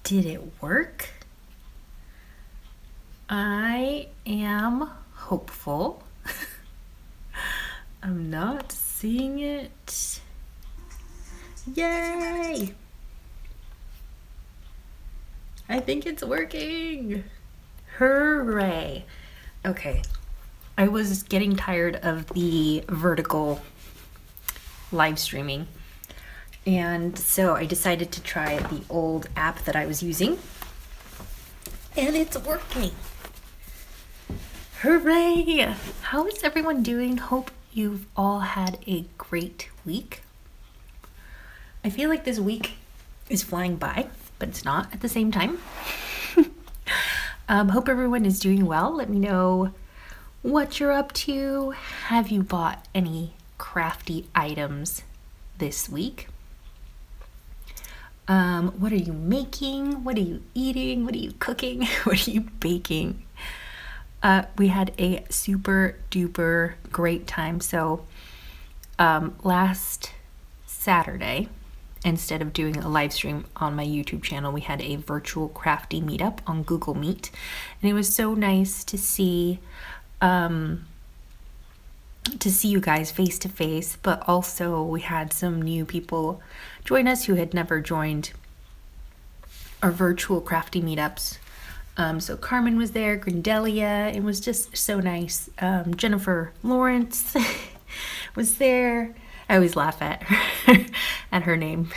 Did it work? I am hopeful. I'm not seeing it. Yay! I think it's working. Hooray. Okay. I was getting tired of the vertical live streaming. And so I decided to try the old app that I was using. And it's working. Hooray! How is everyone doing? Hope you've all had a great week. I feel like this week is flying by, but it's not at the same time. Hope everyone is doing well. Let me know what you're up to. Have you bought any crafty items this week? What are you making? What are you eating? What are you cooking? What are you baking? We had a super duper great time. So last Saturday, instead of doing a live stream on my YouTube channel, we had a virtual crafty meetup on Google Meet. And it was so nice to see you guys face to face, but also we had some new people join us who had never joined our virtual crafty meetups. So Carmen was there, Grindelia, it was just so nice. Jennifer Lawrence was there. I always laugh at her name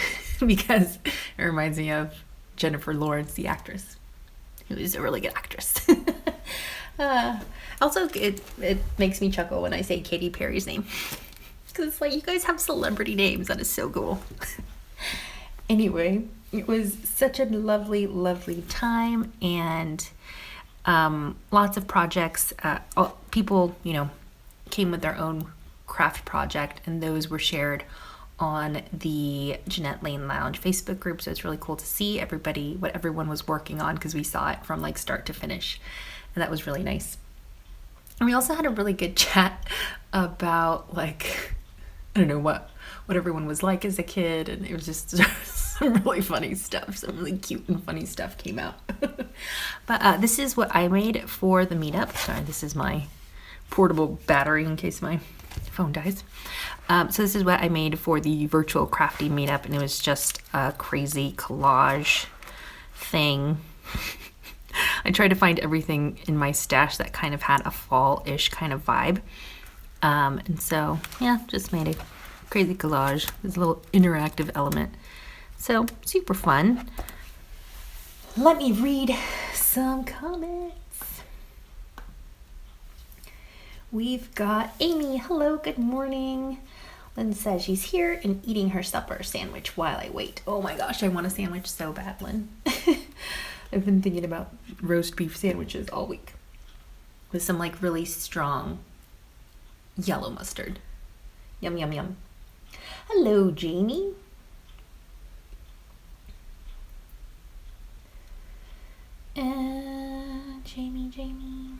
because it reminds me of Jennifer Lawrence, the actress, who is a really good actress. Also, it makes me chuckle when I say Katy Perry's name because it's like, you guys have celebrity names. That is so cool. Anyway, it was such a lovely, lovely time, and lots of projects. People, came with their own craft project, and those were shared on the Jeanette Lane Lounge Facebook group. So it's really cool to see what everyone was working on, because we saw it from like start to finish, and that was really nice. And we also had a really good chat about like, I don't know what everyone was like as a kid, and it was just some really funny stuff. Some really cute and funny stuff came out. But this is what I made for the meetup. Sorry, this is my portable battery in case my phone dies. So this is what I made for the virtual crafty meetup, and it was just a crazy collage thing. I tried to find everything in my stash that kind of had a fall-ish kind of vibe. And so, yeah, just made a crazy collage. There's a little interactive element. So, super fun. Let me read some comments. We've got Amy. Hello, good morning. Lynn says she's here and eating her supper sandwich while I wait. Oh my gosh, I want a sandwich so bad, Lynn. I've been thinking about roast beef sandwiches all week with some like really strong yellow mustard. Yum, yum, yum. Hello, Jamie. Jamie.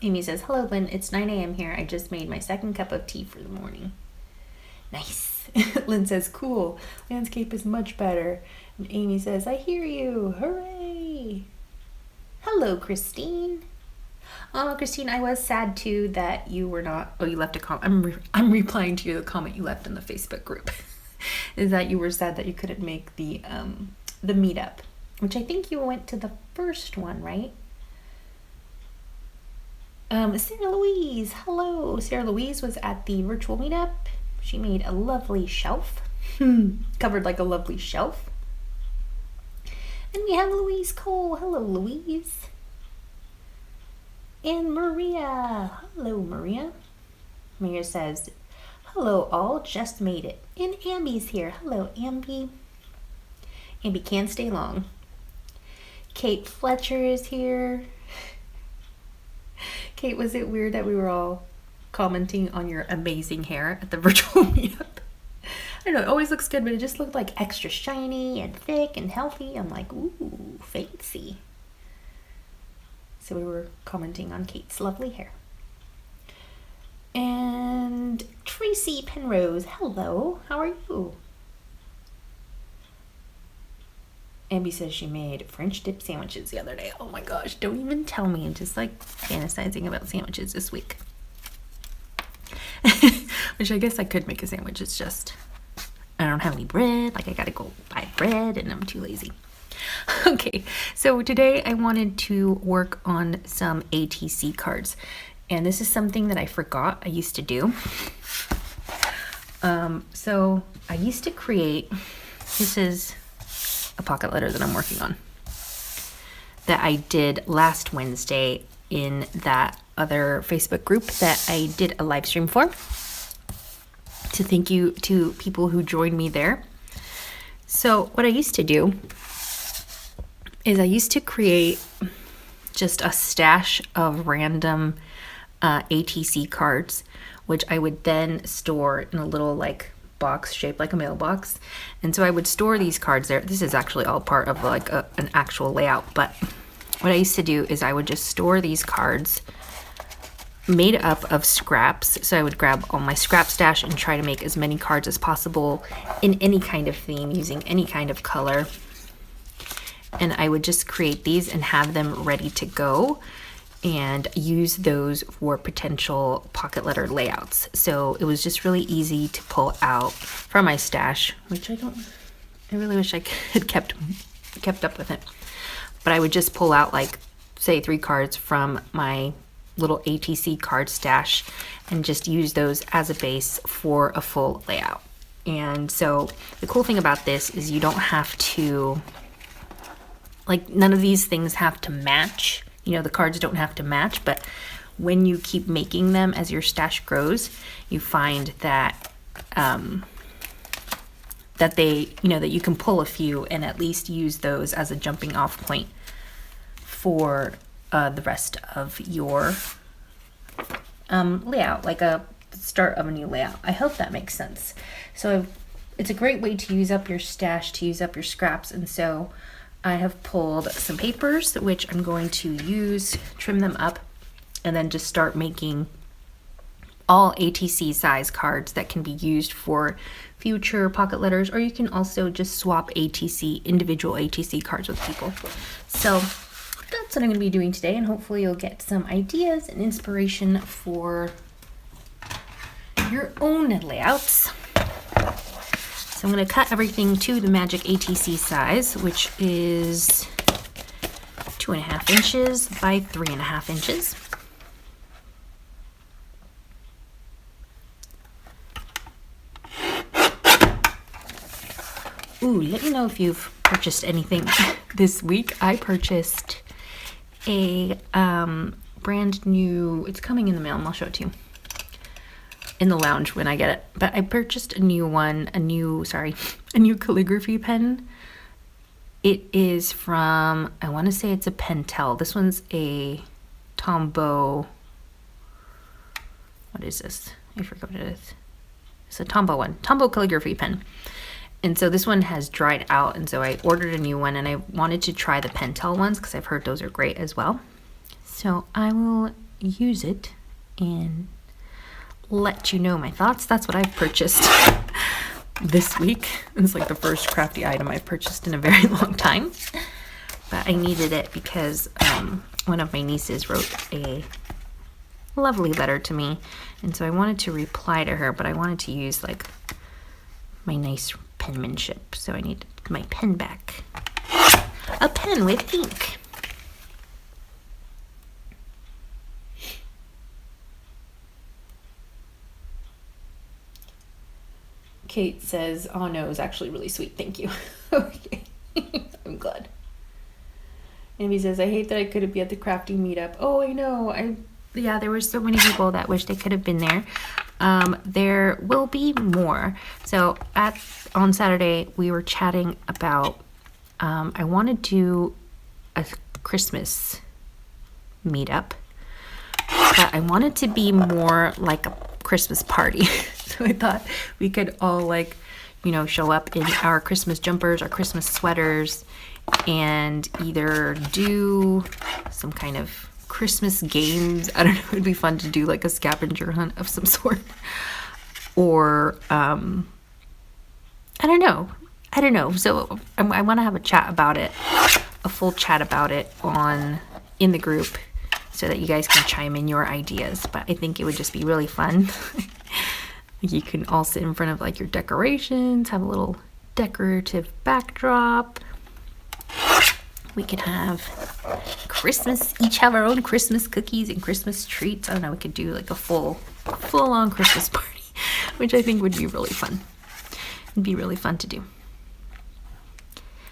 Amy says, hello, Lynn. It's 9 a.m. here. I just made my second cup of tea for the morning. Nice. Lynn says, cool. Landscape is much better. And Amy says, I hear you. Hooray. Hello, Christine. Oh, Christine, I was sad too that you were not. Oh, you left a comment. I'm replying to the comment you left in the Facebook group. Is that you were sad that you couldn't make the meetup, which I think you went to the first one, right? Sarah Louise, hello. Sarah Louise was at the virtual meetup. She made a lovely shelf, covered like a lovely shelf. And we have Louise Cole. Hello, Louise. And Maria. Hello, Maria. Maria says, hello all, just made it. And Ambi's here. Hello, Ambi. Ambi can't stay long. Kate Fletcher is here. Kate, was it weird that we were all commenting on your amazing hair at the virtual meetup? I don't know, it always looks good, but it just looked like extra shiny and thick and healthy. I'm like, ooh, fancy. So we were commenting on Kate's lovely hair. And Tracy Penrose, hello, how are you? Abby says she made French dip sandwiches the other day. Oh my gosh, don't even tell me. I'm just like fantasizing about sandwiches this week. Which I guess I could make a sandwich. It's just I don't have any bread. Like I gotta go buy bread and I'm too lazy. Okay, so today I wanted to work on some ATC cards. And this is something that I forgot I used to do. So I used to create, this is a pocket letter that I'm working on that I did last Wednesday in that other Facebook group that I did a live stream for. So thank you to people who joined me there. So what I used to do is I used to create just a stash of random ATC cards, which I would then store in a little like box shaped like a mailbox. And so I would store these cards there. This is actually all part of like an actual layout, but what I used to do is I would just store these cards made up of scraps. So I would grab all my scrap stash and try to make as many cards as possible in any kind of theme using any kind of color. And I would just create these and have them ready to go and use those for potential pocket letter layouts. So it was just really easy to pull out from my stash, which I really wish I had kept up with it. But I would just pull out like, say 3 cards from my little ATC card stash and just use those as a base for a full layout. And so the cool thing about this is you don't have to, like none of these things have to match. You know, the cards don't have to match, but when you keep making them as your stash grows, you find that that you can pull a few and at least use those as a jumping off point for the rest of your layout, like a start of a new layout. I hope that makes sense. So it's a great way to use up your stash, to use up your scraps, and so I have pulled some papers, which I'm going to use, trim them up, and then just start making all ATC size cards that can be used for future pocket letters, or you can also just swap individual ATC cards with people. So that's what I'm going to be doing today, and hopefully you'll get some ideas and inspiration for your own layouts. So I'm going to cut everything to the Magic ATC size, which is 2.5 inches by 3.5 inches. Ooh, let me know if you've purchased anything this week. I purchased a brand new, it's coming in the mail and I'll show it to you in the lounge when I get it. But I purchased a new calligraphy pen. It is from, I want to say it's a Pentel. This one's a Tombow. What is this? I forgot what it is. It's a Tombow one. Tombow calligraphy pen. And so this one has dried out, and so I ordered a new one, and I wanted to try the Pentel ones because I've heard those are great as well. So I will use it and let you know my thoughts. That's what I've purchased this week. It's like the first crafty item I've purchased in a very long time. But I needed it because one of my nieces wrote a lovely letter to me, and so I wanted to reply to her, but I wanted to use like my nice penmanship, so I need my pen back. A pen with ink. Kate says, oh no, it was actually really sweet. Thank you. Okay. I'm glad. Amy says, I hate that I couldn't be at the crafting meetup. Oh, I know. Yeah, there were so many people that wish they could have been there. There will be more. So on Saturday, we were chatting about, I want to do a Christmas meetup, but I want it to be more like a Christmas party. So I thought we could all show up in our Christmas jumpers, our Christmas sweaters, and either do some kind of Christmas games. I don't know, it'd be fun to do like a scavenger hunt of some sort. Or, I don't know. I don't know. So I want to have a chat about it, a full chat about it in the group, so that you guys can chime in your ideas. But I think it would just be really fun. You can all sit in front of like your decorations, have a little decorative backdrop. We could have Christmas, each have our own Christmas cookies and Christmas treats. I don't know, we could do like a full-on Christmas party, which I think would be really fun. It'd be really fun to do.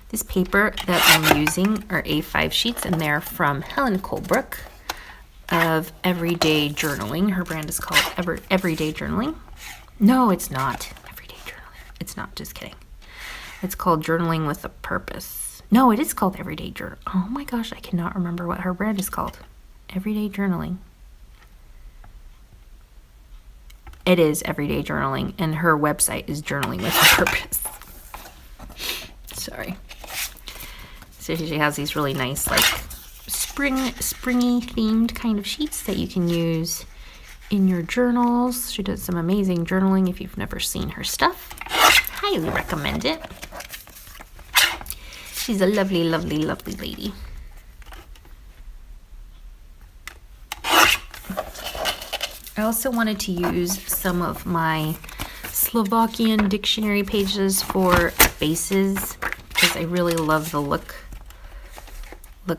This paper that I'm using are A5 sheets, and they're from Helen Colebrook of Everyday Journaling. Her brand is called Everyday Journaling. No, it's not Everyday Journaling. It's not, just kidding. It's called Journaling with a Purpose. No, it is called Everyday Journal. Oh my gosh, I cannot remember what her brand is called. Everyday Journaling. It is Everyday Journaling, and her website is Journaling with a Purpose. Sorry. So she has these really nice, like, springy themed kind of sheets that you can use in your journals. She does some amazing journaling. If you've never seen her stuff, highly recommend it. She's a lovely, lovely, lovely lady. I also wanted to use some of my Slovakian dictionary pages for bases, because I really love the look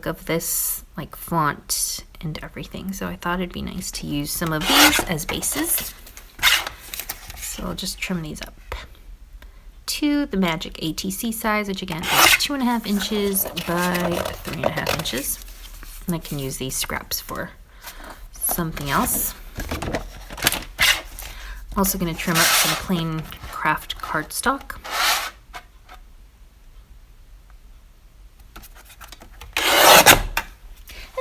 of this, like, font and everything. So I thought it'd be nice to use some of these as bases. So I'll just trim these up to the magic ATC size, which again is 2.5 inches by 3.5 inches. And I can use these scraps for something else. Also going to trim up some plain craft cardstock.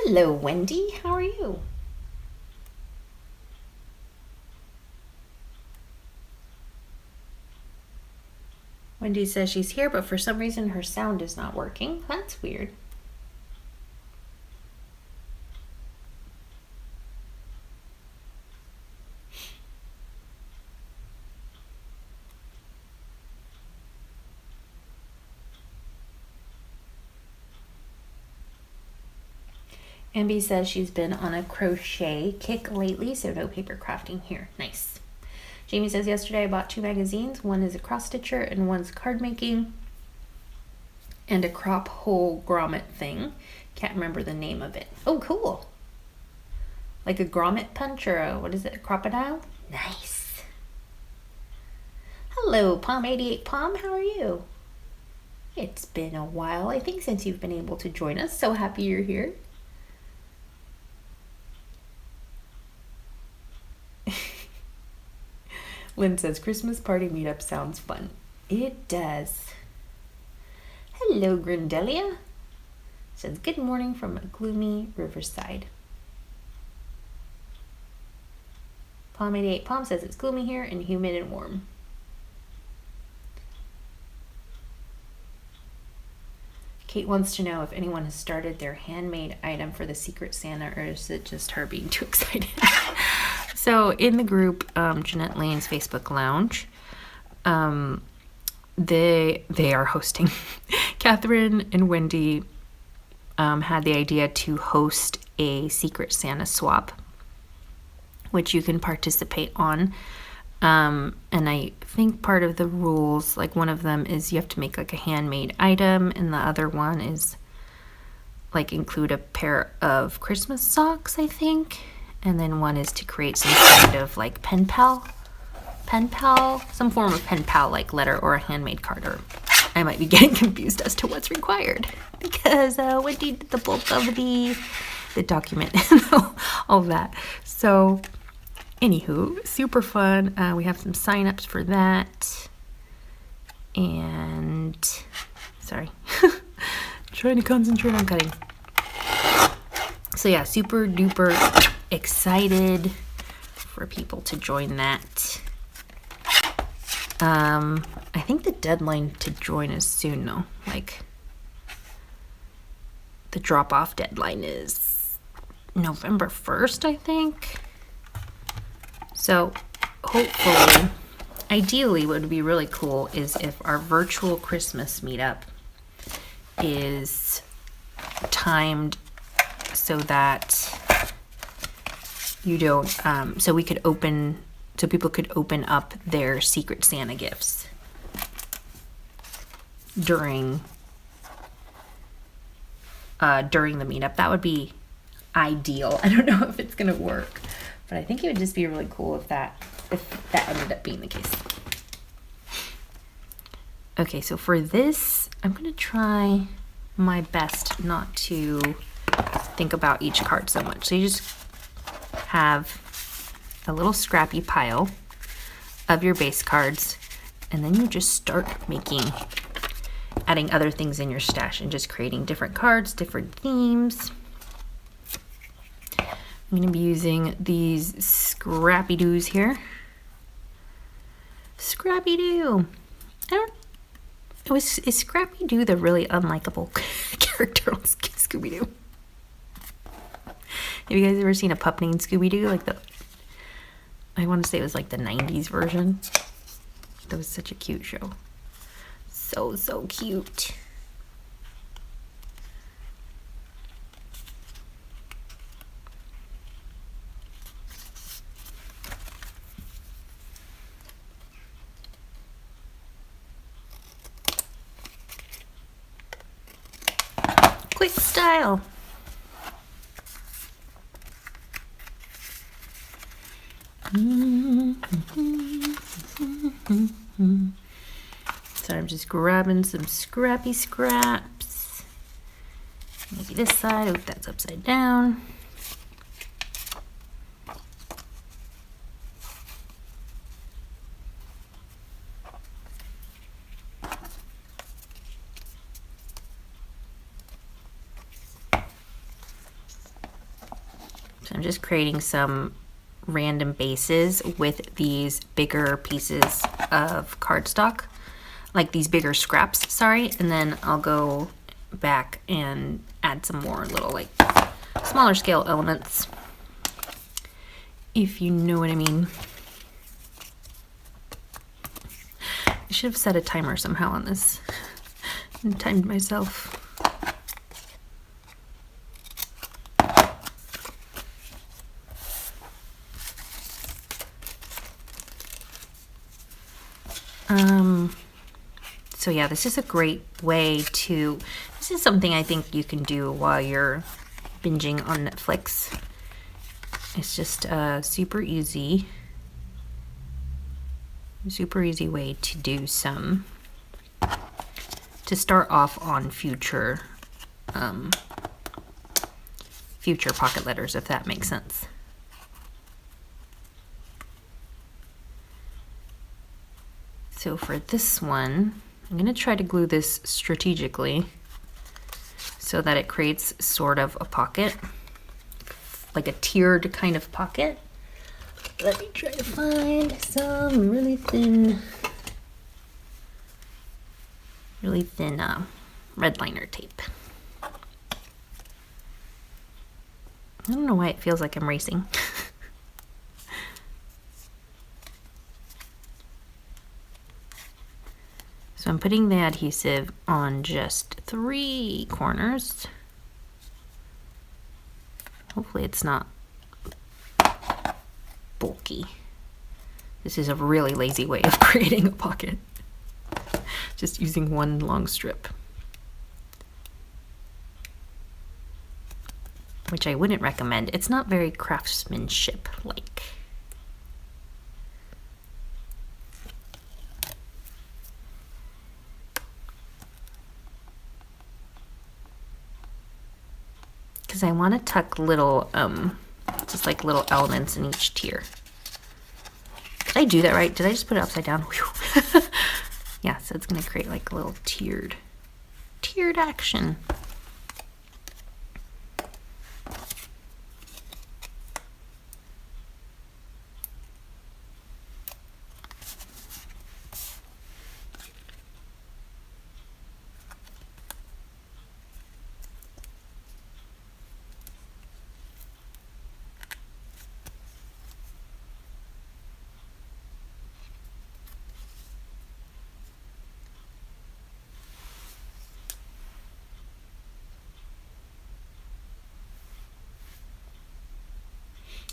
Hello, Wendy. How are you? Wendy says she's here, but for some reason her sound is not working. That's weird. Ambi says she's been on a crochet kick lately, so no paper crafting here. Nice. Jamie says, yesterday I bought 2 magazines. One is a cross stitcher and one's card making, and a crop hole grommet thing. Can't remember the name of it. Oh, cool. Like a grommet punch, or a, what is it, a crocodile? Nice. Hello, Palm88 Palm. How are you? It's been a while, I think, since you've been able to join us. So happy you're here. Lynn says, Christmas party meetup sounds fun. It does. Hello, Grindelia. Says, good morning from a gloomy Riverside. Palm88 Palm says, it's gloomy here and humid and warm. Kate wants to know if anyone has started their handmade item for the Secret Santa, or is it just her being too excited? So in the group, Jeanette Lane's Facebook Lounge, they are hosting. Catherine and Wendy had the idea to host a Secret Santa swap, which you can participate on. And I think part of the rules, like one of them is you have to make like a handmade item, and the other one is like include a pair of Christmas socks, I think. And then one is to create some kind of like pen pal, some form of pen pal like letter or a handmade card. Or I might be getting confused as to what's required, because Wendy did the bulk of the document and all that. So anywho, super fun. We have some sign-ups for that. And sorry, trying to concentrate on cutting. So yeah, super duper excited for people to join that. I think the deadline to join is soon though. Like the drop-off deadline is November 1st, I think. So hopefully ideally what would be really cool is if our virtual Christmas meetup is timed so that you don't, so people could open up their Secret Santa gifts during the meetup. That would be ideal. I don't know if it's gonna work, but I think it would just be really cool if that ended up being the case. Okay, so for this, I'm gonna try my best not to think about each card so much. So you just have a little scrappy pile of your base cards, and then you just start adding other things in your stash and just creating different cards, different themes. I'm going to be using these Scrappy Doos here. Scrappy Doo. Is Scrappy Doo the really unlikable character on Scooby Doo? Have you guys ever seen a pup named Scooby Doo? I want to say it was like the 90s version. That was such a cute show. So cute. Quick style. So I'm just grabbing some scrappy scraps. Maybe this side. Oh, that's upside down. So I'm just creating some random bases with these bigger pieces of cardstock, like these bigger scraps, sorry, and then I'll go back and add some more little like smaller scale elements, if you know what I mean. I should have set a timer somehow on this and timed myself. So yeah, this is a great way this is something I think you can do while you're binging on Netflix. It's just a super easy way to do to start off on future pocket letters, if that makes sense. So for this one, I'm going to try to glue this strategically so that it creates sort of a pocket, like a tiered kind of pocket. Let me try to find some really thin red liner tape. I don't know why it feels like I'm racing. So I'm putting the adhesive on just 3 corners. Hopefully it's not bulky. This is a really lazy way of creating a pocket. Just using one long strip. Which I wouldn't recommend. It's not very craftsmanship-like. Because I want to tuck little, just like little elements in each tier. Did I do that right? Did I just put it upside down? Yeah, so it's going to create like a little tiered action.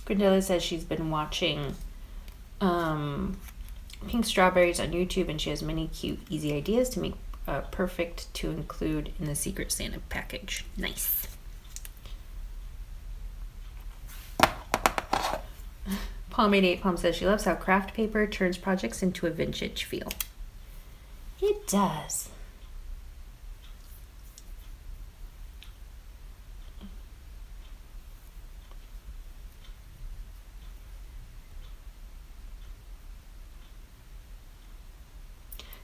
Grandela says she's been watching Pink Strawberries on YouTube, and she has many cute, easy ideas to make perfect to include in the Secret Santa package. Nice. Pomade 8 Palm says she loves how craft paper turns projects into a vintage feel. It does.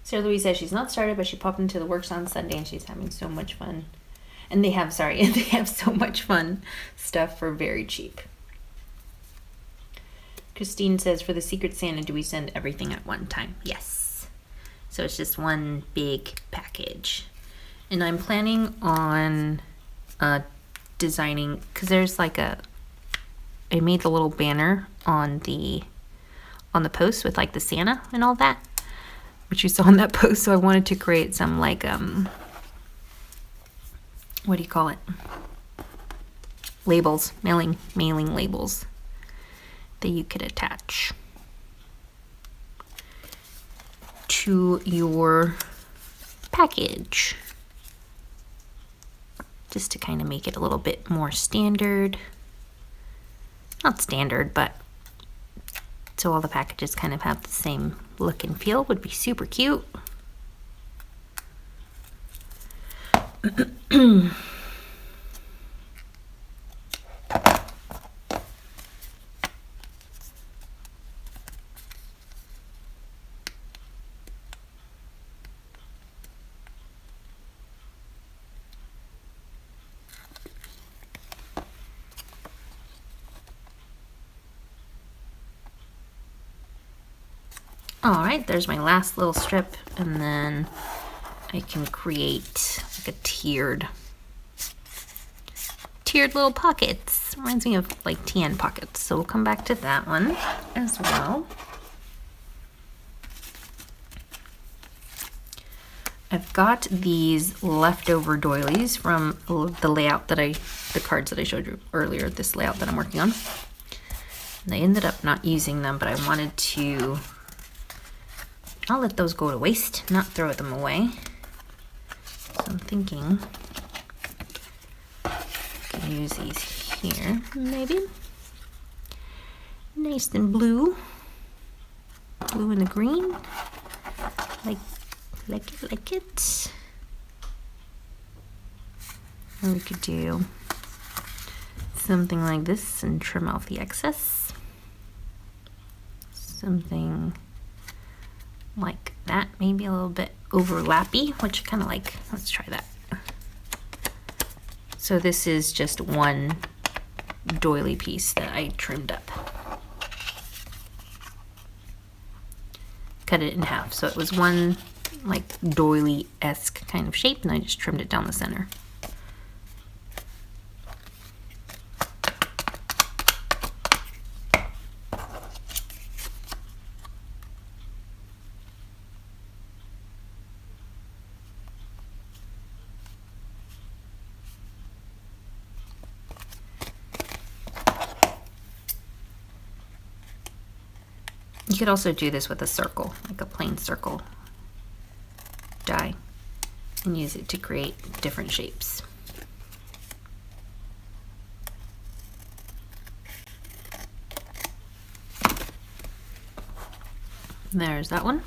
Sarah Louise says she's not started, but she popped into the works on Sunday and she's having so much fun. And they have so much fun stuff for very cheap. Christine says, for the Secret Santa, do we send everything at one time? Yes. So it's just one big package. And I'm planning on designing, because there's like I made the little banner on the post with like the Santa and all that, which you saw in that post. So I wanted to create some like, what do you call it? Labels, mailing labels that you could attach to your package, just to kind of make it a little bit more standard. Not standard, but so all the packages kind of have the same look and feel. Would be super cute. All right, there's my last little strip, and then I can create like a tiered little pockets. Reminds me of like TN pockets. So we'll come back to that one as well. I've got these leftover doilies from the layout the cards that I showed you earlier, this layout that I'm working on. And I ended up not using them, but I wanted to, I'll let those go to waste, not throw them away. So I'm thinking I can use these here, maybe. Nice and blue. Blue and the green. Like it. And we could do something like this and trim off the excess. Something like that, maybe a little bit overlappy, which I kind of like. Let's try that. So this is just one doily piece that I trimmed up. Cut it in half, so it was one like doily-esque kind of shape, and I just trimmed it down the center. You could also do this with a circle, like a plain circle die, and use it to create different shapes. There's that one.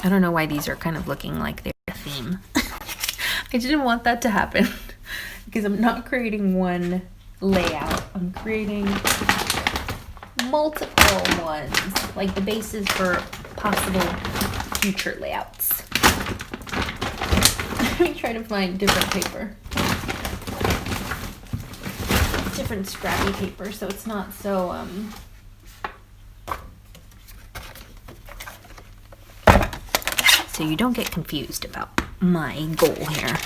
I don't know why these are kind of looking like they're a theme. I didn't want that to happen because I'm not creating one layout. I'm creating multiple ones, like the bases for possible future layouts. Let me try to find different paper. Different scrappy paper, so it's not so so you don't get confused about my goal here.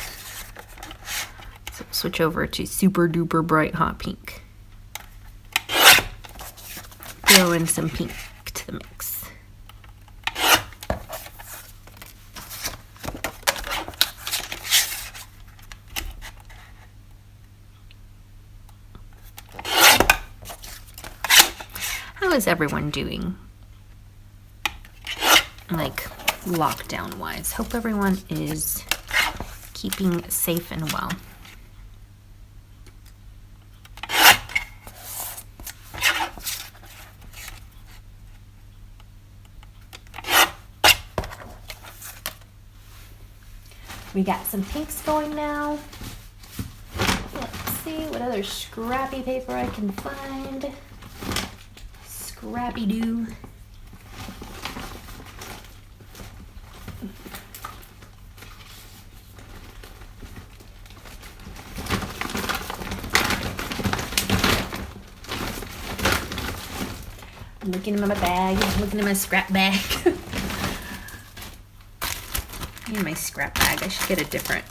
So we'll switch over to super duper bright hot pink. Throw in some pink to the mix. is everyone doing? Like lockdown wise. Hope everyone is keeping safe and well. We got some pinks going now. Let's see what other scrappy paper I can find. Scrappy Doo. I'm looking in my bag, looking in my scrap bag. In my scrap bag, I should get a different.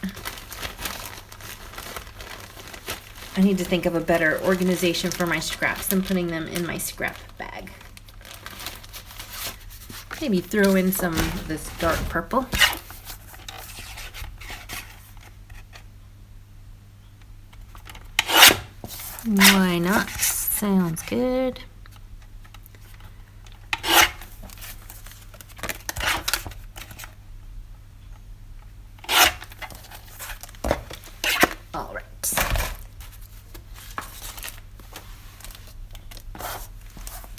I need to think of a better organization for my scraps than putting them in my scrap bag. Maybe throw in some of this dark purple. Why not? Sounds good. All right.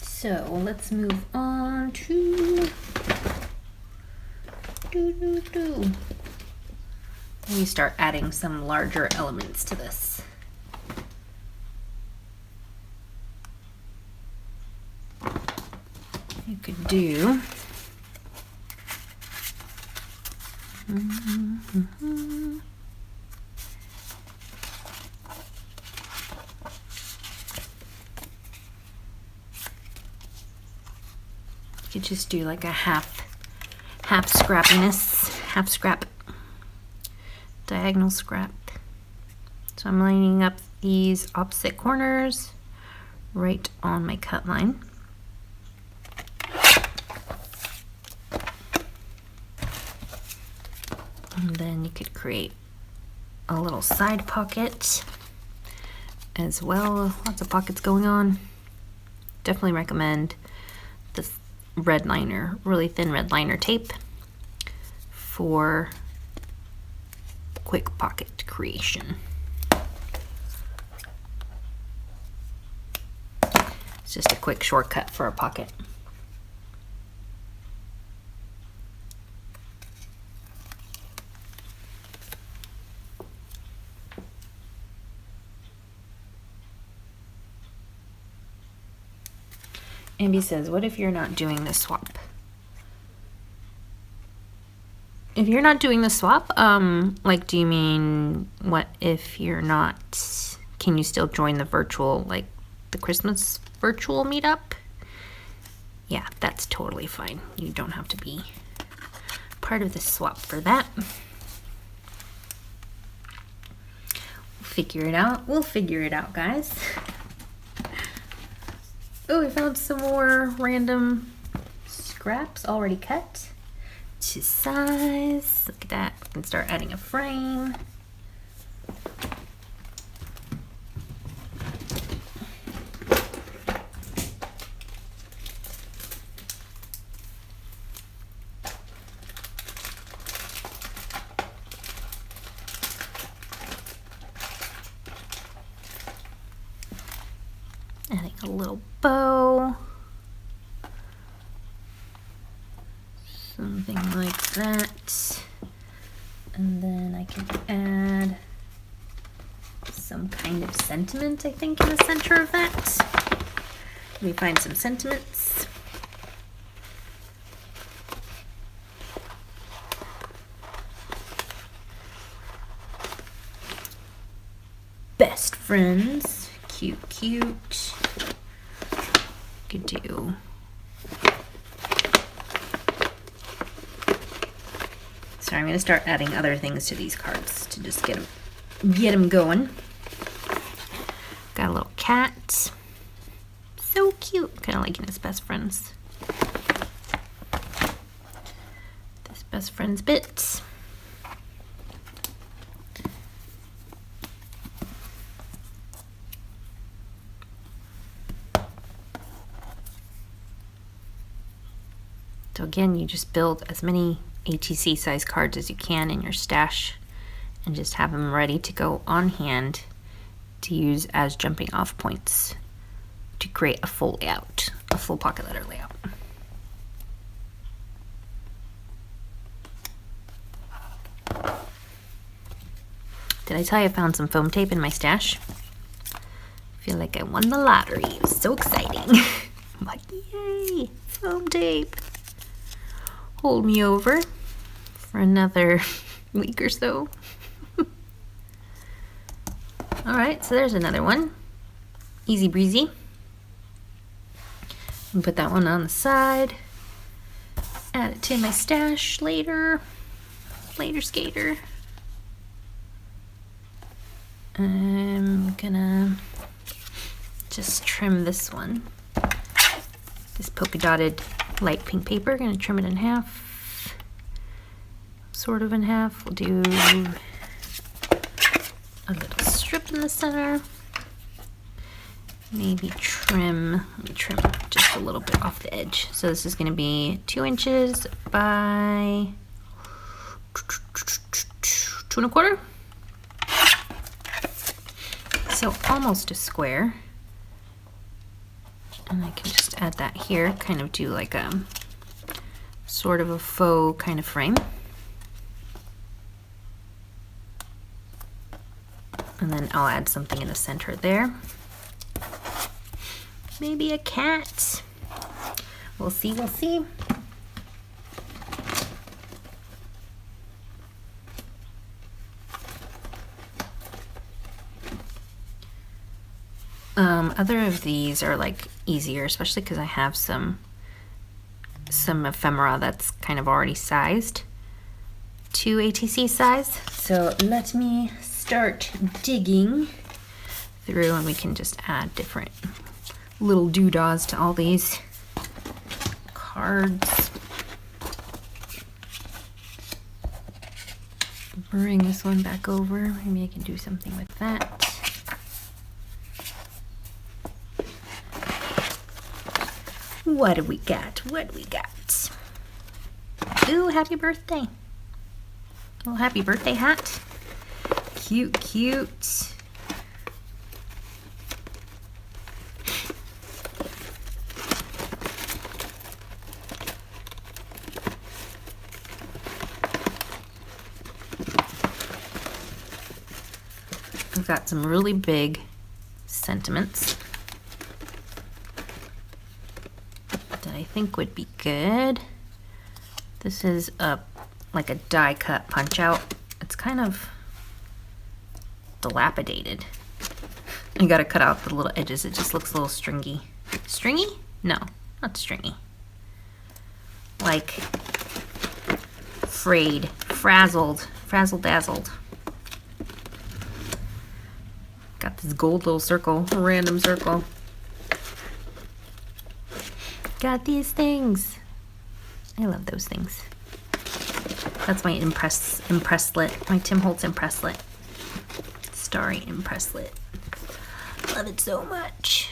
So let's move on to Let me start adding some larger elements to this. You could do you could just do like a half scrappiness, half scrap, diagonal scrap. So I'm lining up these opposite corners right on my cut line. And then you could create a little side pocket as well. Lots of pockets going on. Definitely recommend this red liner, really thin red liner tape for quick pocket creation. It's just a quick shortcut for a pocket. Ambi says, what if you're not doing the swap? If you're not doing the swap, like, do you mean, what if you're not, can you still join the virtual, like, the Christmas virtual meetup? Yeah, that's totally fine. You don't have to be part of the swap for that. We'll figure it out. We'll figure it out, guys. Oh, we found some more random scraps already cut to size. Look at that. We can start adding a frame. Adding a little bow. Something like that. And then I can add some kind of sentiment, I think, in the center of that. Let me find some sentiments. Best friends. Cute, cute. Could do so. I'm going to start adding other things to these cards to just get them going. Got a little cat. So cute. Kind of liking his best friends. This best friends bit. So again, you just build as many ATC size cards as you can in your stash and just have them ready to go on hand to use as jumping off points to create a full layout, a full pocket letter layout. Did I tell you I found some foam tape in my stash? I feel like I won the lottery. It was so exciting. I'm like, yay, foam tape. Hold me over for another week or so. All right, so there's another one. Easy breezy. And put that one on the side. Add it to my stash later. Later, skater. I'm gonna just trim this one. This polka dotted light pink paper, gonna trim it in half. Sort of in half. We'll do a little strip in the center. Maybe trim, let me trim just a little bit off the edge. So this is gonna be 2 inches by 2 1/4. So almost a square. And I can just add that here, kind of do like a sort of a faux kind of frame. And then I'll add something in the center there. Maybe a cat. We'll see, we'll see. Other of these are like easier, especially because I have some ephemera that's kind of already sized to ATC size. So let me start digging through and we can just add different little doodads to all these cards. Bring this one back over. Maybe I can do something with that. What do we got? What do we got? Ooh, happy birthday. Little happy birthday hat. Cute, cute. I've got some really big sentiments that I think would be good. This is like a die cut punch out. It's kind of dilapidated. I gotta cut out the little edges. It just looks a little stringy. Stringy? No, not stringy. Like frayed, frazzled, frazzle-dazzled. Got this gold little circle, a random circle. Got these things. I love those things. That's my impresslet, my Tim Holtz impresslet. Starry impresslet. Love it so much.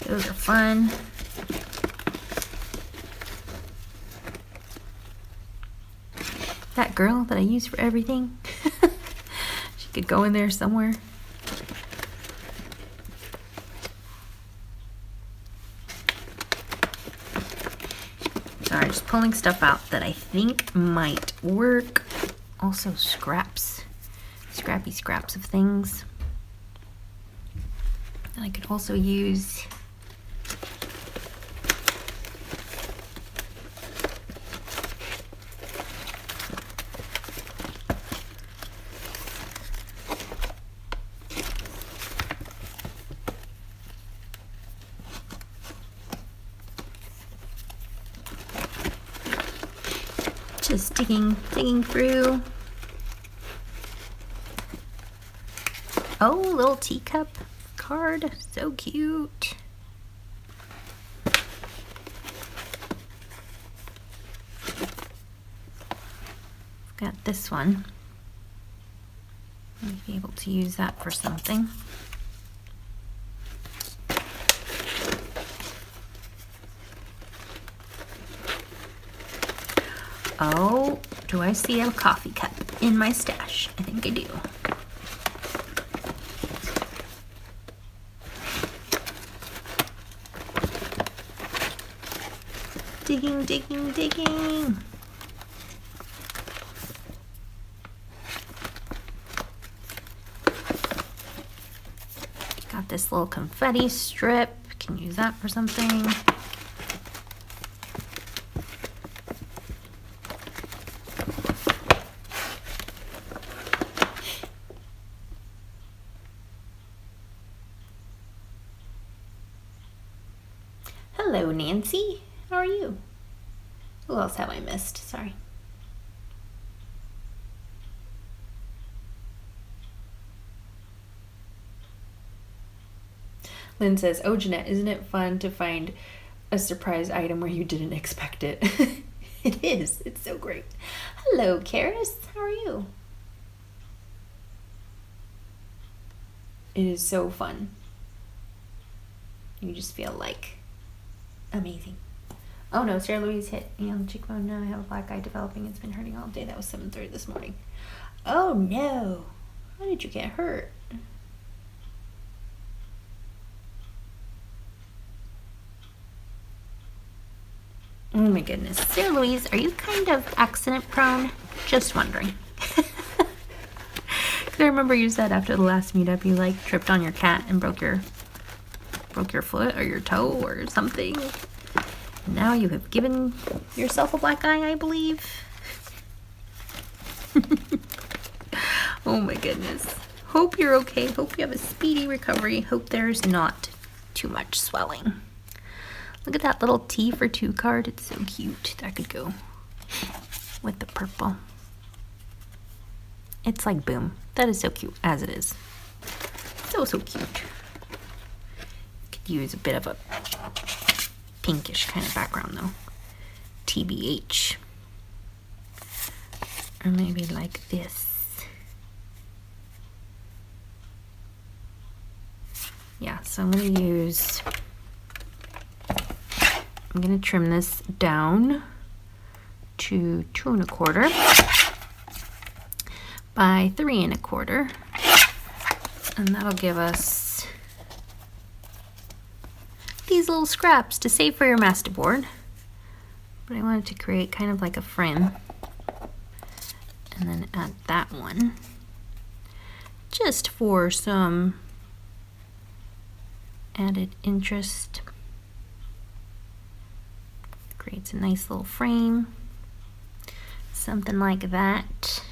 Those are fun. That girl that I use for everything. She could go in there somewhere. Sorry, just pulling stuff out that I think might work. Also scraps, scrappy scraps of things. And I could also use just digging through. Oh, little teacup card, so cute. Got this one. Might be able to use that for something. Oh, do I see a coffee cup in my stash? I think I do. Digging, digging, digging. Got this little confetti strip. Can use that for something. Hello, Nancy. How are you? Who else have I missed? Sorry. Lynn says, oh, Jeanette, isn't it fun to find a surprise item where you didn't expect it? It is. It's so great. Hello, Karis. How are you? It is so fun. You just feel like amazing. Oh no, Sarah Louise hit me on the cheekbone. Now I have a black eye developing. It's been hurting all day. That was 7:30 this morning. Oh no. How did you get hurt? Oh my goodness. Sarah Louise, are you kind of accident prone? Just wondering. Because I remember you said after the last meetup you like tripped on your cat and broke your foot or your toe or something. Now you have given yourself a black eye, I believe. Oh my goodness. Hope you're okay. Hope you have a speedy recovery. Hope there's not too much swelling. Look at that little T for 2 card. It's so cute. That could go with the purple. It's like boom. That is so cute as it is. So cute. Could use a bit of a pinkish kind of background though. TBH. Or maybe like this. Yeah, so I'm going to trim this down to 2 1/4 by 3 1/4. And that'll give us these little scraps to save for your masterboard. But I wanted to create kind of like a frame. And then add that one. Just for some added interest. Creates a nice little frame. Something like that.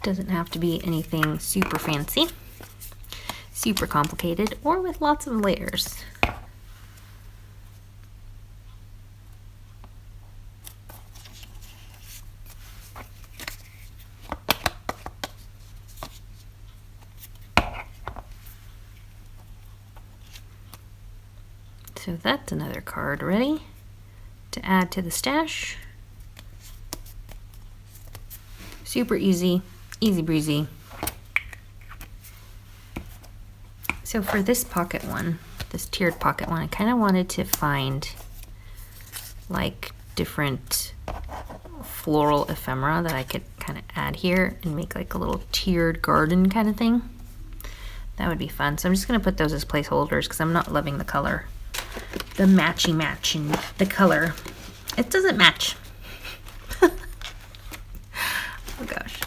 Doesn't have to be anything super fancy, super complicated, or with lots of layers. So that's another card ready to add to the stash. Super easy, easy breezy. So for this pocket one, this tiered pocket one, I kind of wanted to find like different floral ephemera that I could kind of add here and make like a little tiered garden kind of thing. That would be fun. So I'm just going to put those as placeholders because I'm not loving the color. The matchy match in the color. It doesn't match. Oh gosh.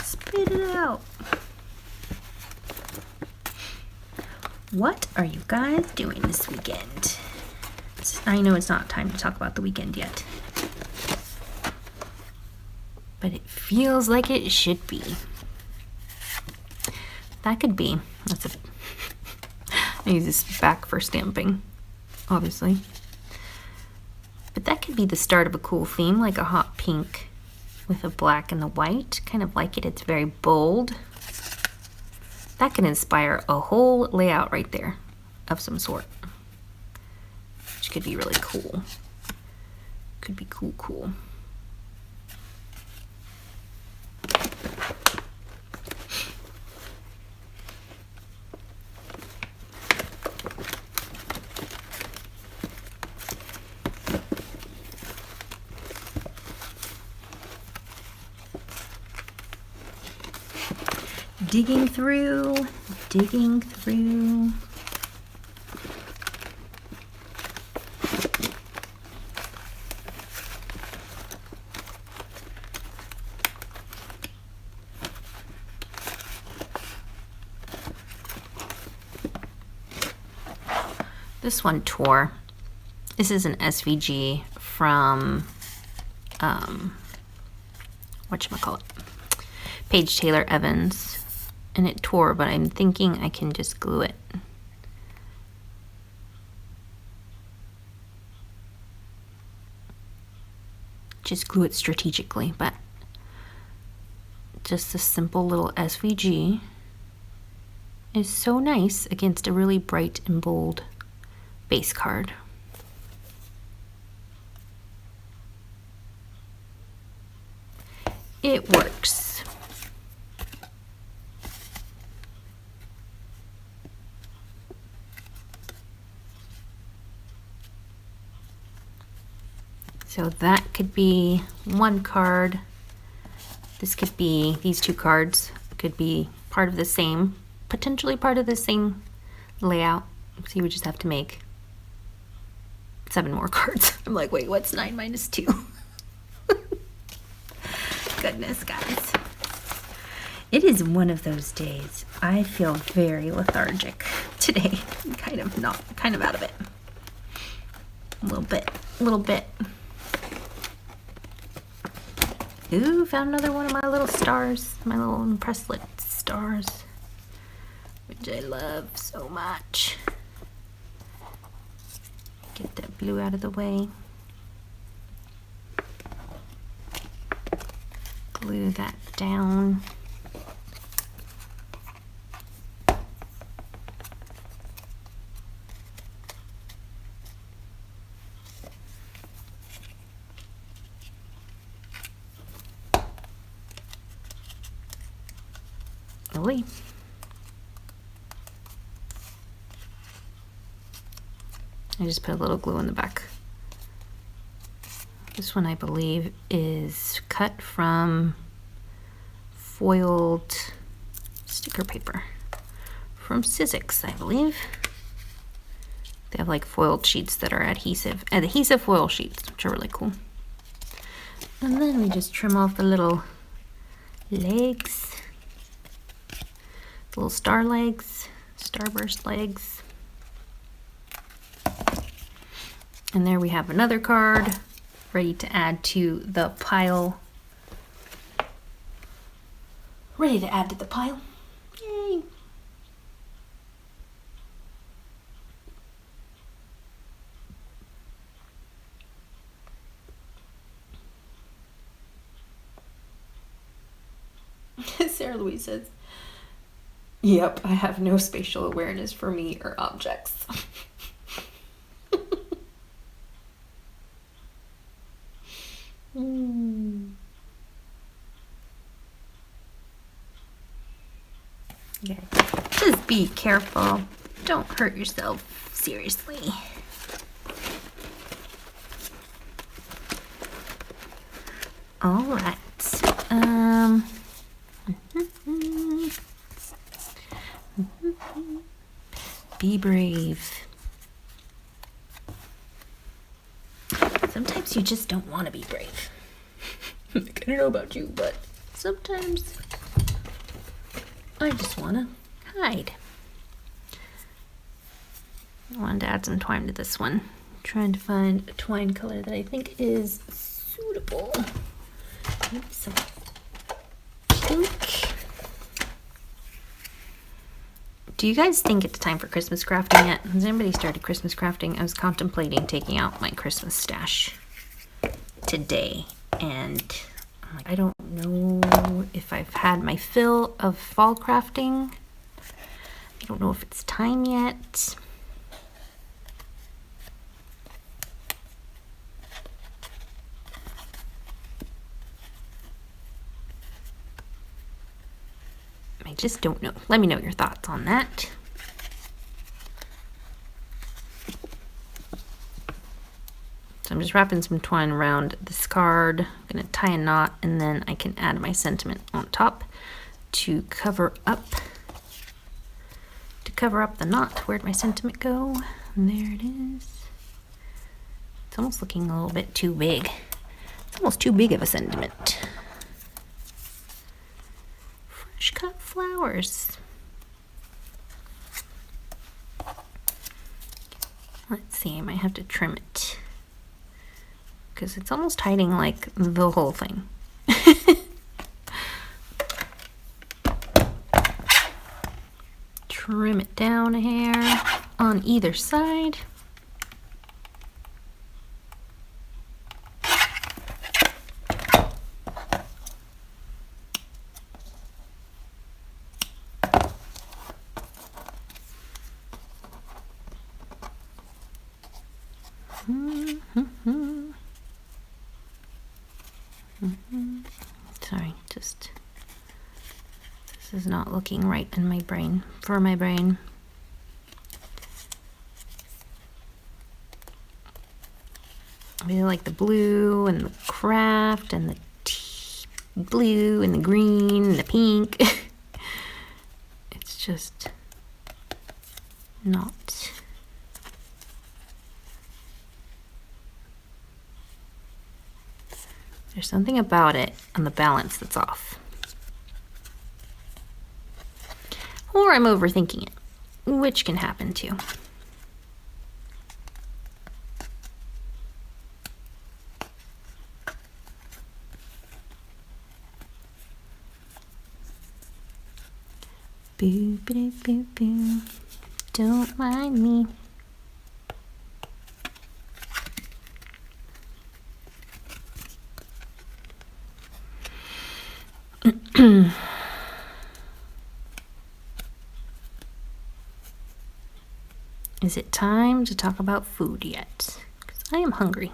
Spit it out. What are you guys doing this weekend? I know it's not time to talk about the weekend yet. But it feels like it should be. That could be. I use this back for stamping, obviously. But that could be the start of a cool theme, like a hot pink with a black and the white. Kind of like it. It's very bold. That can inspire a whole layout right there of some sort. Which could be really cool. Could be cool. digging through, digging through. This one tore. This is an SVG from whatchamacallit, Paige Taylor Evans, and it tore, but I'm thinking I can just glue it. Just glue it strategically, but just a simple little SVG is so nice against a really bright and bold base card. It works. So that could be one card. This could be, these two cards could be part of the same, potentially part of the same layout. So you would just have to make 7 more cards. I'm like, wait, what's 9 minus 2? Goodness, guys. It is one of those days. I feel very lethargic today. Kind of out of it. A little bit. Ooh, found another one of my little stars, my little Impresslit stars, which I love so much. Get that blue out of the way. Glue that down. Lovely. I just put a little glue in the back. This one, I believe, is cut from foiled sticker paper from Sizzix, I believe. They have like foiled sheets that are adhesive foil sheets, which are really cool. And then we just trim off the little legs, the little star legs, starburst legs. And there we have another card ready to add to the pile. Ready to add to the pile. Yay! Sarah Louise says, "Yep, I have no spatial awareness for me or objects." Yeah. Just be careful. Don't hurt yourself. Seriously. All right. Be brave. Sometimes you just don't want to be brave. I don't know about you, but sometimes I just want to hide. I wanted to add some twine to this one. I'm trying to find a twine color that I think is suitable. Maybe some pink. Do you guys think it's time for Christmas crafting yet? Has anybody started Christmas crafting? I was contemplating taking out my Christmas stash today, and I'm like, I don't know if I've had my fill of fall crafting. I don't know if it's time yet. I just don't know. Let me know your thoughts on that. So I'm just wrapping some twine around this card. I'm gonna tie a knot, and then I can add my sentiment on top. to cover up the knot. Where'd my sentiment go? There it is. It's almost looking a little bit too big. It's almost too big of a sentiment. Fresh cut flowers. Let's see, I might have to trim it because it's almost hiding like the whole thing. Trim it down a hair on either side. Sorry, just this is not looking right in my brain, for my brain. I really like the blue and the craft and the blue and the green and the pink. It's just not. There's something about it and the balance that's off. Or I'm overthinking it, which can happen too. Boo, boo, boo, boo. Don't mind me. Is it time to talk about food yet? Because I am hungry.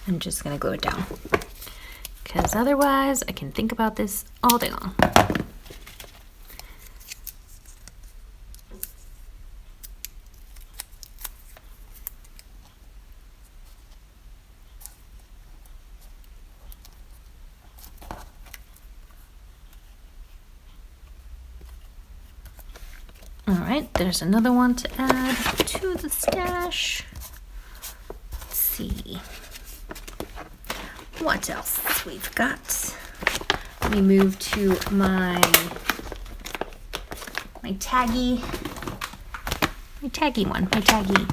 I'm just gonna glue it down because otherwise I can think about this all day long. All right, there's another one to add to the stash. Let's see. What else we've got? Let me move to my taggy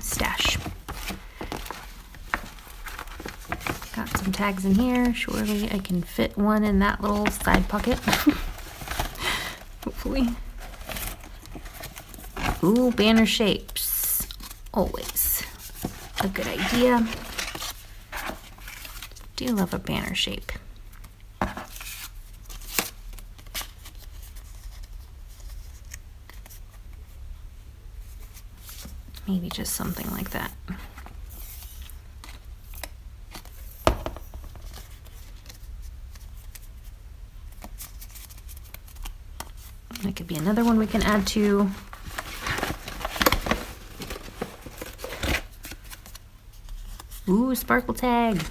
stash. Got some tags in here. Surely I can fit one in that little side pocket. Hopefully. Ooh, banner shapes. Always a good idea. Do love a banner shape. Maybe just something like that. That could be another one we can add to. Ooh, sparkle tag.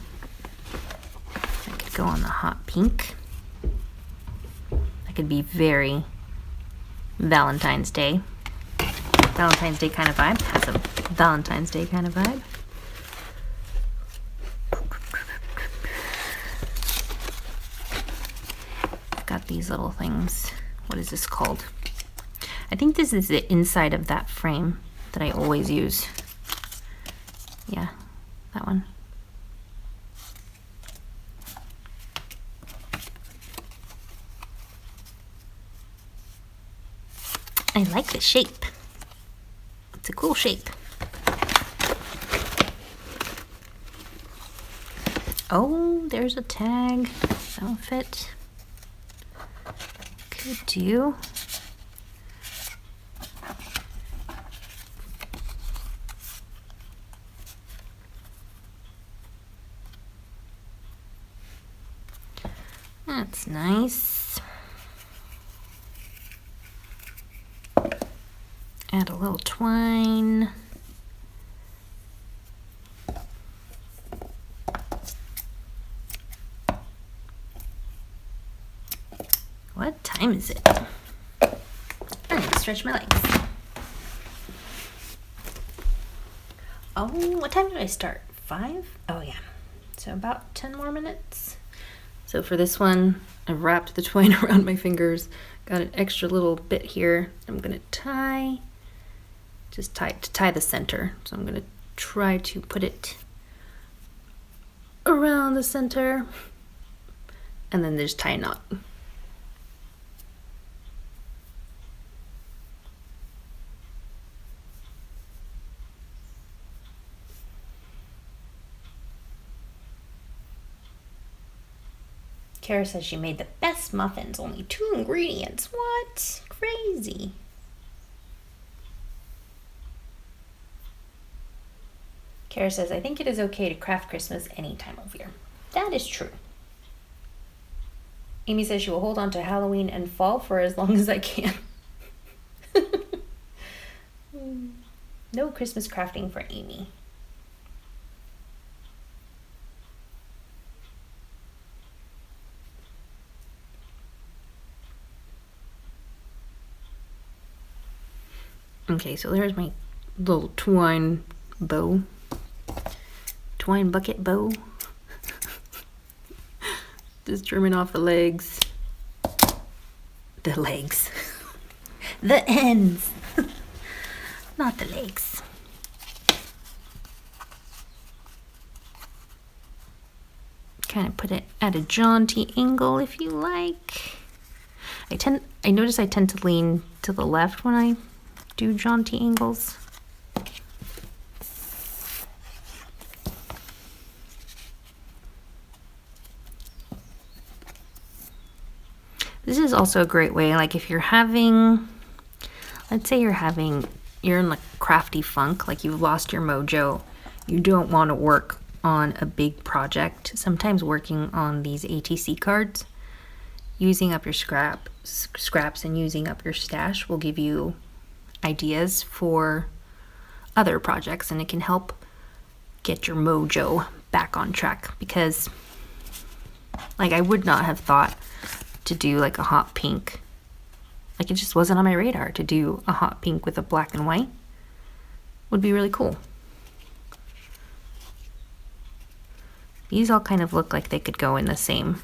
Go on the hot pink. That could be very Valentine's Day kind of vibe. Has a Valentine's Day kind of vibe. Got these little things. What is this called? I think this is the inside of that frame that I always use. Yeah, that one. I like the shape. It's a cool shape. Oh, there's a tag. That'll fit. Could do That's nice. Add a little twine. What time is it? I need to stretch my legs. Oh, what time did I start? 5? Oh yeah. So about 10 more minutes. So for this one, I wrapped the twine around my fingers, got an extra little bit here. I'm gonna tie the center. So I'm gonna try to put it around the center and then just tie a knot. Kara says she made the best muffins, only 2 ingredients. What? Crazy. Kara says, I think it is okay to craft Christmas any time of year. That is true. Amy says she will hold on to Halloween and fall for as long as I can. No Christmas crafting for Amy. Okay, so there's my little twine bow. Twine bucket bow. Just trimming off the legs. The legs. The ends. Not the legs. Kind of put it at a jaunty angle if you like. I notice I tend to lean to the left when I do jaunty angles. This is also a great way, like if you're having, let's say you're in like crafty funk, like you've lost your mojo, you don't want to work on a big project. Sometimes working on these ATC cards, using up your scraps and using up your stash will give you ideas for other projects, and it can help get your mojo back on track, because like I would not have thought to do like a hot pink, like it just wasn't on my radar to do a hot pink with a black and white. Would be really cool. These all kind of look like they could go in the same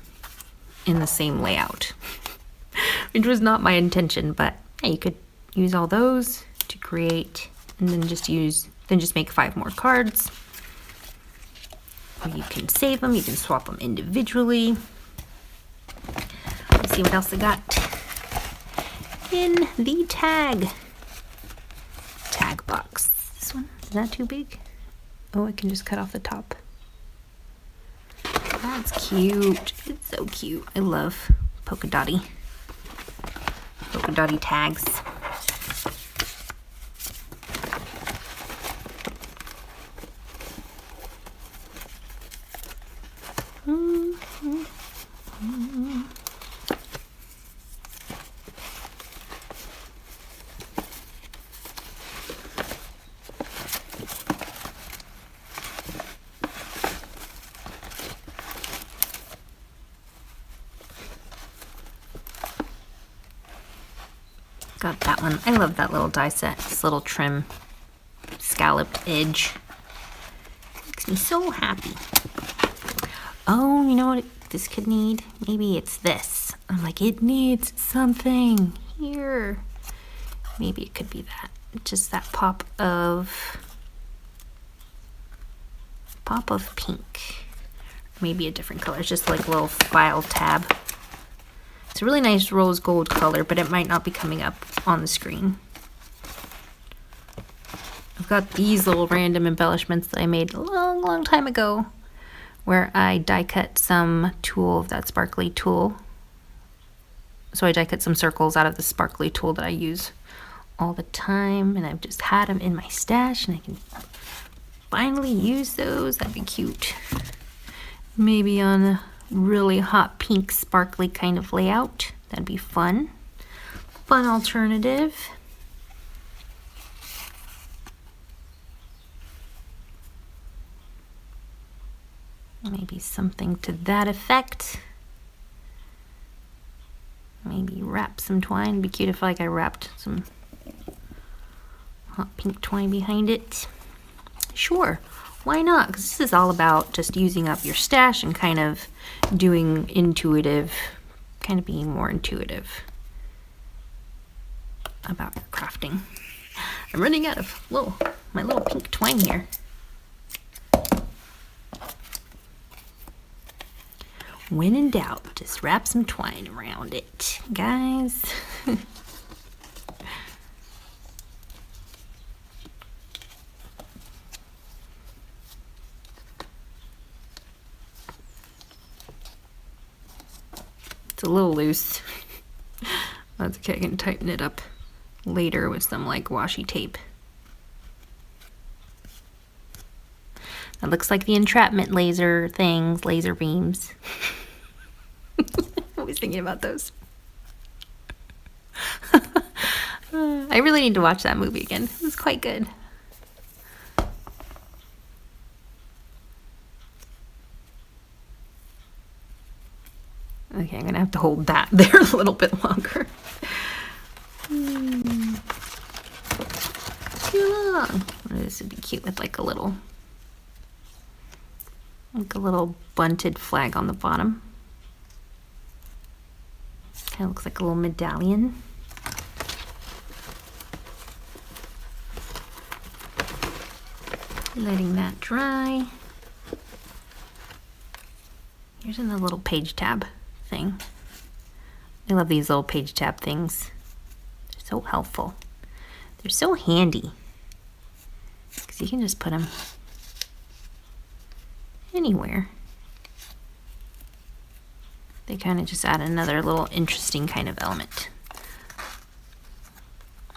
layout, which was not my intention, but yeah, you could use all those to create, and then just make 5 more cards. Or you can save them, you can swap them individually. Let's see what else I got in the tag box. This one, is that too big? Oh, I can just cut off the top. That's cute. It's so cute. I love polka dotty tags. Got that one. I love that little die set. This little trim scalloped edge. Makes me so happy. Oh, you know what this could need? Maybe it's this. I'm like, it needs something here. Maybe it could be that. Just that pop of pink. Maybe a different color. It's just like a little file tab. It's a really nice rose gold color, but it might not be coming up on the screen. I've got these little random embellishments that I made a long time ago, where I die cut some tulle of that sparkly tulle. So I die cut some circles out of the sparkly tulle that I use all the time, and I've just had them in my stash, and I can finally use those. That'd be cute. Maybe on really hot pink sparkly kind of layout. That'd be fun. Fun alternative. Maybe something to that effect. Maybe wrap some twine. It'd be cute if like I wrapped some hot pink twine behind it. Sure, why not? Because this is all about just using up your stash and kind of doing intuitive, kind of being more intuitive about your crafting. I'm running out of my little pink twine here. When in doubt, just wrap some twine around it, guys. It's a little loose. That's okay, I can tighten it up later with some like washi tape. That looks like the entrapment laser things, laser beams. I was thinking about those. I really need to watch that movie again. It was quite good. Okay, I'm gonna have to hold that there a little bit longer. Too long. This would be cute with like a little bunted flag on the bottom. Kind of looks like a little medallion. Letting that dry. Here's another little page tab thing. I love these little page tab things. They're so helpful. They're so handy. Because you can just put them anywhere. They kind of just add another little interesting kind of element.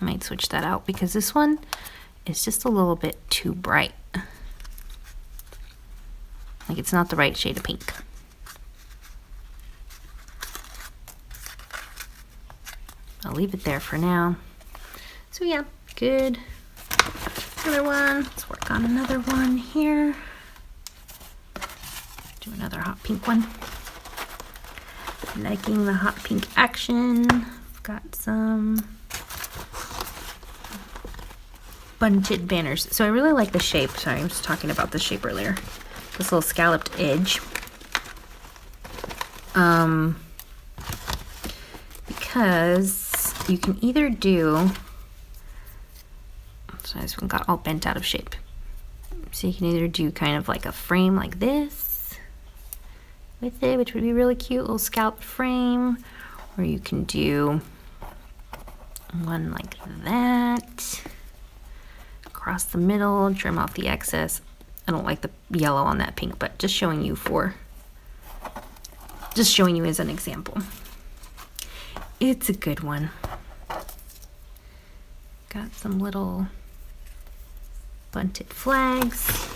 I might switch that out because this one is just a little bit too bright. Like it's not the right shade of pink. I'll leave it there for now. So yeah, good. Another one. Let's work on another one here. Do another hot pink one. Liking the hot pink action. I've got some bunted banners. So I really like the shape. Sorry, I was talking about the shape earlier. This little scalloped edge. Because you can either do, so this one got all bent out of shape. So you can either do kind of like a frame like this with it, which would be really cute, little scalloped frame, or you can do one like that, across the middle, trim off the excess. I don't like the yellow on that pink, but just showing you as an example. It's a good one. Got some little bunted flags.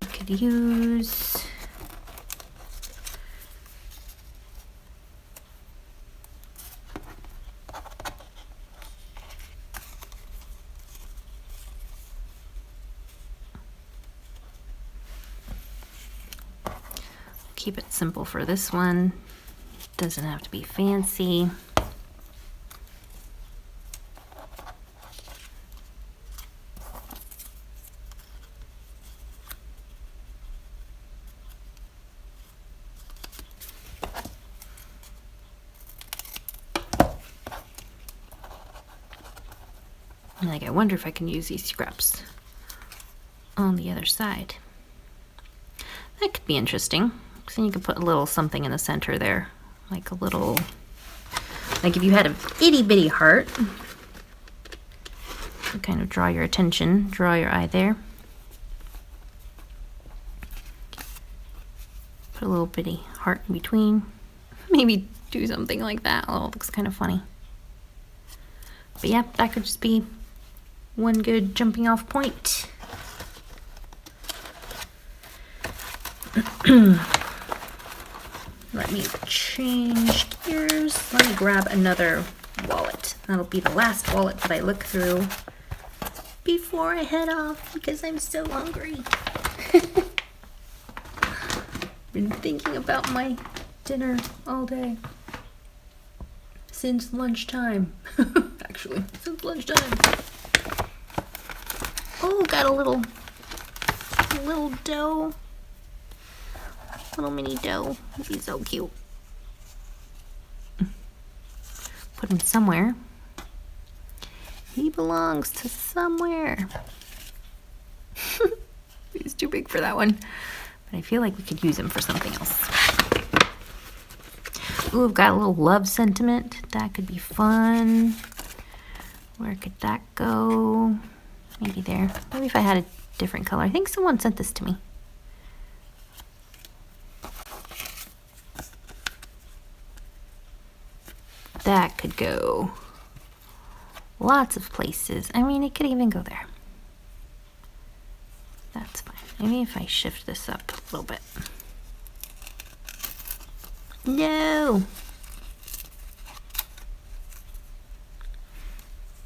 You could use. Keep it simple for this one. Doesn't have to be fancy. Like, I wonder if I can use these scraps on the other side. That could be interesting. So you could put a little something in the center there, like a little, like if you had a itty bitty heart, to kind of draw your attention, draw your eye there. Put a little bitty heart in between. Maybe do something like that. Oh, it looks kind of funny. But yeah, that could just be one good jumping off point. Let me change gears. Let me grab another wallet. That'll be the last wallet that I look through before I head off because I'm so hungry. Been thinking about my dinner all day. Since lunchtime. Actually, since lunchtime. Oh, got a little dough. Little mini dough. He's so cute. Put him somewhere. He belongs to somewhere. He's too big for that one. But I feel like we could use him for something else. Ooh, I've got a little love sentiment. That could be fun. Where could that go? Maybe there. Maybe if I had a different color. I think someone sent this to me. That could go lots of places. I mean, it could even go there. That's fine. Maybe if I shift this up a little bit. No!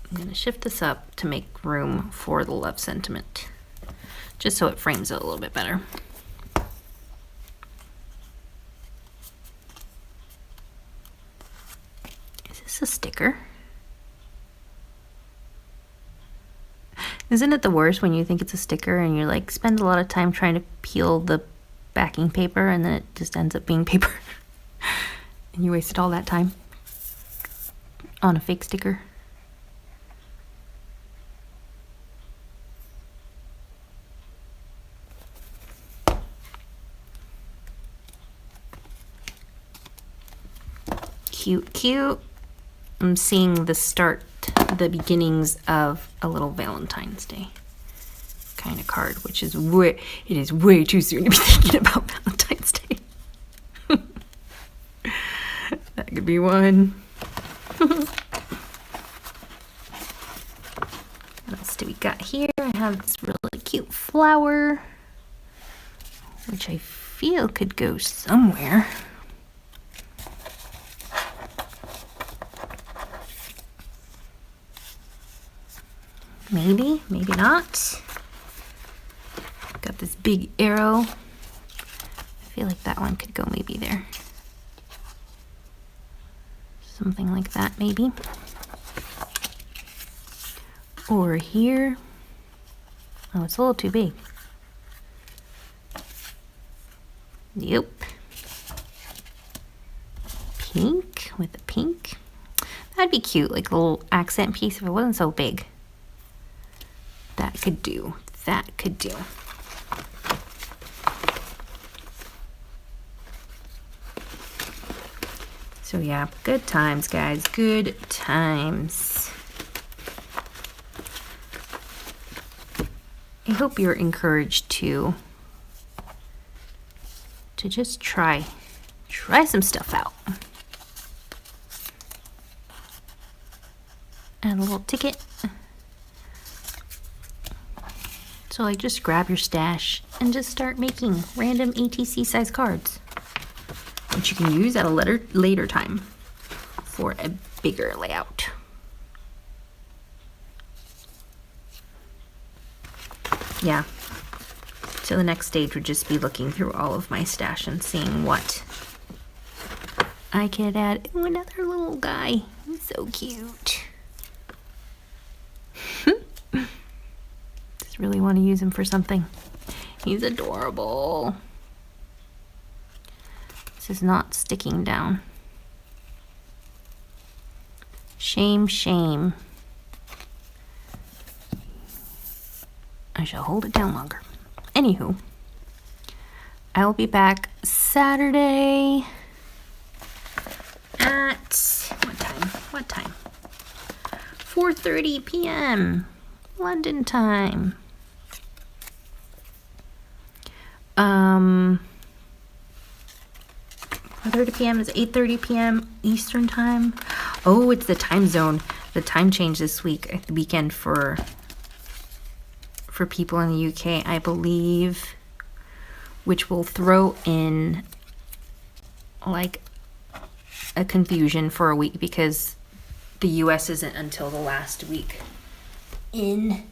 I'm going to shift this up to make room for the love sentiment. Just so it frames it a little bit better. Is this a sticker? Isn't it the worst when you think it's a sticker and you like spend a lot of time trying to peel the backing paper and then it just ends up being paper? And you wasted all that time on a fake sticker. Cute, cute. I'm seeing the beginnings of a little Valentine's Day kind of card, which is it is way too soon to be thinking about Valentine's Day. That could be one. What else do we got here? I have this really cute flower, which I feel could go somewhere. Maybe, maybe not. Got this big arrow. I feel like that one could go maybe there. Something like that, maybe. Or here. Oh, it's a little too big. Yep. Pink with a pink. That'd be cute, like a little accent piece if it wasn't so big. That could do. That could do. So yeah, good times, guys. Good times. I hope you're encouraged to just try some stuff out. Add a little ticket. So like just grab your stash and just start making random ATC size cards, which you can use at a later time for a bigger layout. Yeah. So the next stage would just be looking through all of my stash and seeing what I could add. Ooh, another little guy. He's so cute. Just really want to use him for something. He's adorable. This is not sticking down. Shame, shame. I shall hold it down longer. Anywho, I'll be back Saturday at what time? 4:30 p.m. London time. 4:30 p.m. is 8:30 p.m. Eastern time. Oh, it's the time zone. The time change this week, the weekend for for people in the UK, I believe, which will throw in like a confusion for a week because the US isn't until the last week in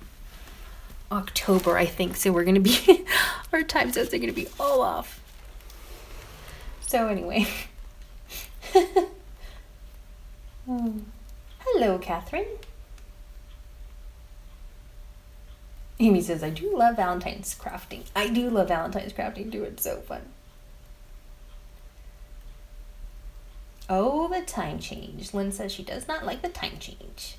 October, I think. So we're going to be, our time zones are going to be all off. So anyway. Hello, Catherine. Amy says, I do love Valentine's crafting. I do love Valentine's crafting too. It's so fun. Oh, the time change. Lynn says she does not like the time change.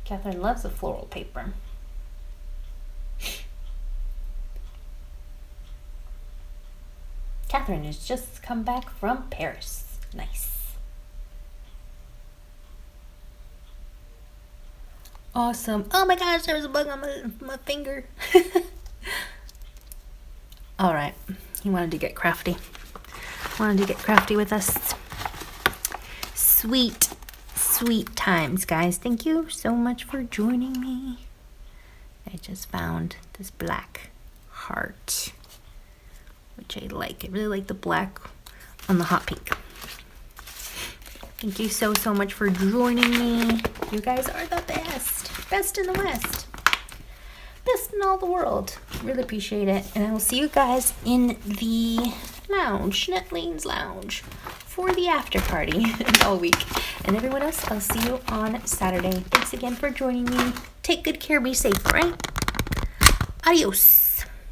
Catherine loves the floral paper. Catherine has just come back from Paris. Nice. Awesome. Oh my gosh, there was a bug on my finger. All right. He wanted to get crafty. Wanted to get crafty with us. Sweet, sweet times, guys. Thank you so much for joining me. I just found this black heart, which I like. I really like the black on the hot pink. Thank you so, so much for joining me. You guys are the best. Best in the West. Best in all the world. Really appreciate it. And I will see you guys in the lounge, Netlane's lounge, for the after party all week. And everyone else, I'll see you on Saturday. Thanks again for joining me. Take good care. Be safe, right? Adios.